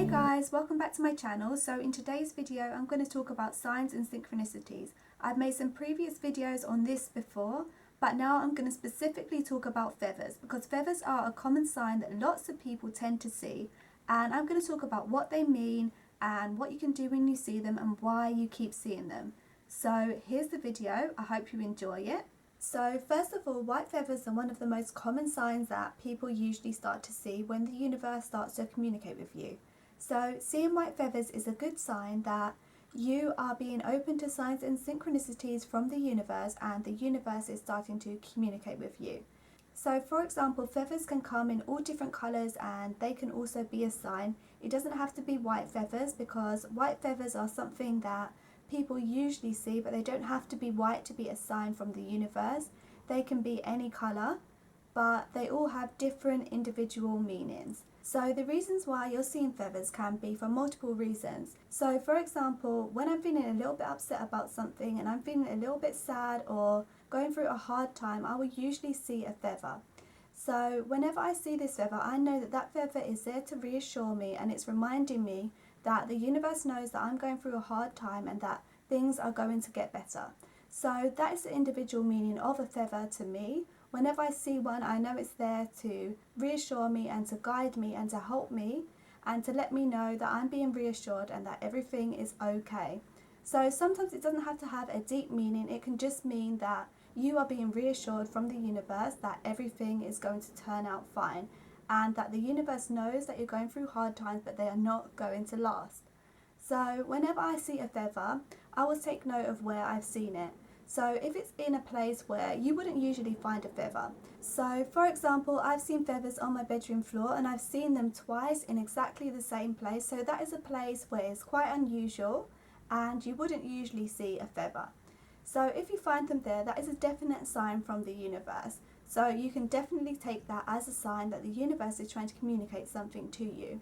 Hey guys, welcome back to my channel. So in today's video I'm going to talk about signs and synchronicities. I've made some previous videos on this before, but now I'm going to specifically talk about feathers because feathers are a common sign that lots of people tend to see, and I'm going to talk about what they mean and what you can do when you see them and why you keep seeing them. So here's the video. I hope you enjoy it. So first of all, white feathers are one of the most common signs that people usually start to see when the universe starts to communicate with you. So seeing white feathers is a good sign that you are being open to signs and synchronicities from the universe, and the universe is starting to communicate with you. So for example, feathers can come in all different colours and they can also be a sign. It doesn't have to be white feathers because white feathers are something that people usually see, but they don't have to be white to be a sign from the universe. They can be any colour, but they all have different individual meanings. So the reasons why you're seeing feathers can be for multiple reasons. So for example, when I'm feeling a little bit upset about something and I'm feeling a little bit sad or going through a hard time, I will usually see a feather. So whenever I see this feather, I know that that feather is there to reassure me, and it's reminding me that the universe knows that I'm going through a hard time and that things are going to get better. So that is the individual meaning of a feather to me. Whenever I see one, I know it's there to reassure me and to guide me and to help me and to let me know that I'm being reassured and that everything is okay. So sometimes it doesn't have to have a deep meaning. It can just mean that you are being reassured from the universe that everything is going to turn out fine, and that the universe knows that you're going through hard times, but they are not going to last. So whenever I see a feather, I will take note of where I've seen it. So if it's in a place where you wouldn't usually find a feather. So for example, I've seen feathers on my bedroom floor and I've seen them twice in exactly the same place. So that is a place where it's quite unusual and you wouldn't usually see a feather. So if you find them there, that is a definite sign from the universe. So you can definitely take that as a sign that the universe is trying to communicate something to you.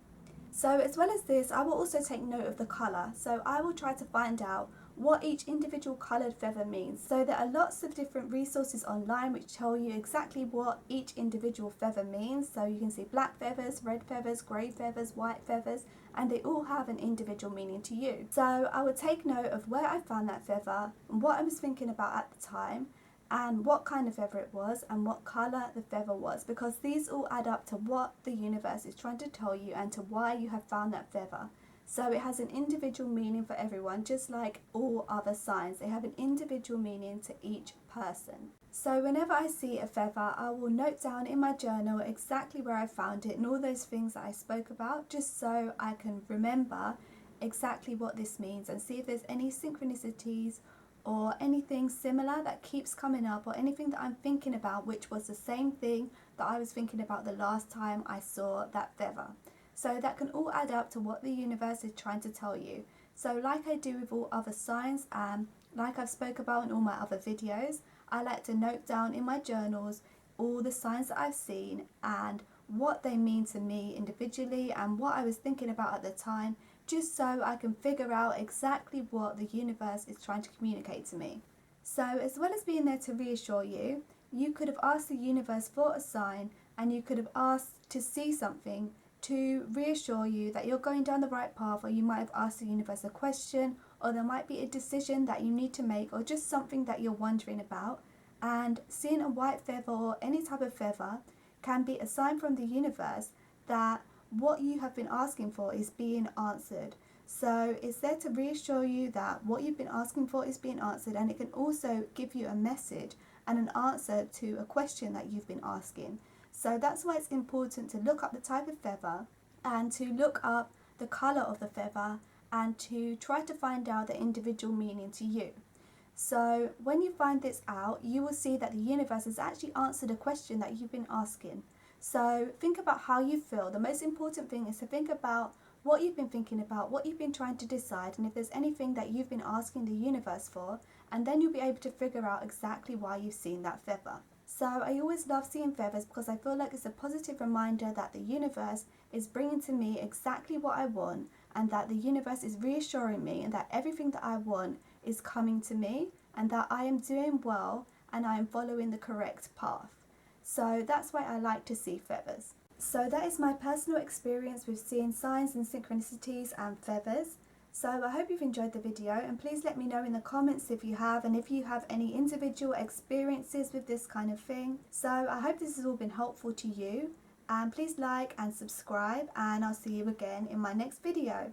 So as well as this, I will also take note of the colour. So I will try to find out what each individual coloured feather means. So there are lots of different resources online which tell you exactly what each individual feather means. So you can see black feathers, red feathers, grey feathers, white feathers, and they all have an individual meaning to you. So I would take note of where I found that feather and what I was thinking about at the time, and what kind of feather it was and what colour the feather was, because these all add up to what the universe is trying to tell you and to why you have found that feather. So it has an individual meaning for everyone, just like all other signs. They have an individual meaning to each person. So whenever I see a feather, I will note down in my journal exactly where I found it and all those things that I spoke about, just so I can remember exactly what this means and see if there's any synchronicities or anything similar that keeps coming up, or anything that I'm thinking about which was the same thing that I was thinking about the last time I saw that feather. So that can all add up to what the universe is trying to tell you. So like I do with all other signs, and like I've spoke about in all my other videos, I like to note down in my journals all the signs that I've seen and what they mean to me individually and what I was thinking about at the time, just so I can figure out exactly what the universe is trying to communicate to me. So as well as being there to reassure you, you could have asked the universe for a sign, and you could have asked to see something to reassure you that you're going down the right path, or you might have asked the universe a question, or there might be a decision that you need to make, or just something that you're wondering about. And seeing a white feather or any type of feather can be a sign from the universe that what you have been asking for is being answered. So it's there to reassure you that what you've been asking for is being answered, and it can also give you a message and an answer to a question that you've been asking. So that's why it's important to look up the type of feather and to look up the colour of the feather and to try to find out the individual meaning to you. So when you find this out, you will see that the universe has actually answered a question that you've been asking. So think about how you feel. The most important thing is to think about what you've been thinking about, what you've been trying to decide, and if there's anything that you've been asking the universe for, and then you'll be able to figure out exactly why you've seen that feather. So I always love seeing feathers because I feel like it's a positive reminder that the universe is bringing to me exactly what I want, and that the universe is reassuring me and that everything that I want is coming to me, and that I am doing well and I am following the correct path. So that's why I like to see feathers. So that is my personal experience with seeing signs and synchronicities and feathers. So I hope you've enjoyed the video, and please let me know in the comments if you have, and if you have any individual experiences with this kind of thing. So I hope this has all been helpful to you, and please like and subscribe, and I'll see you again in my next video.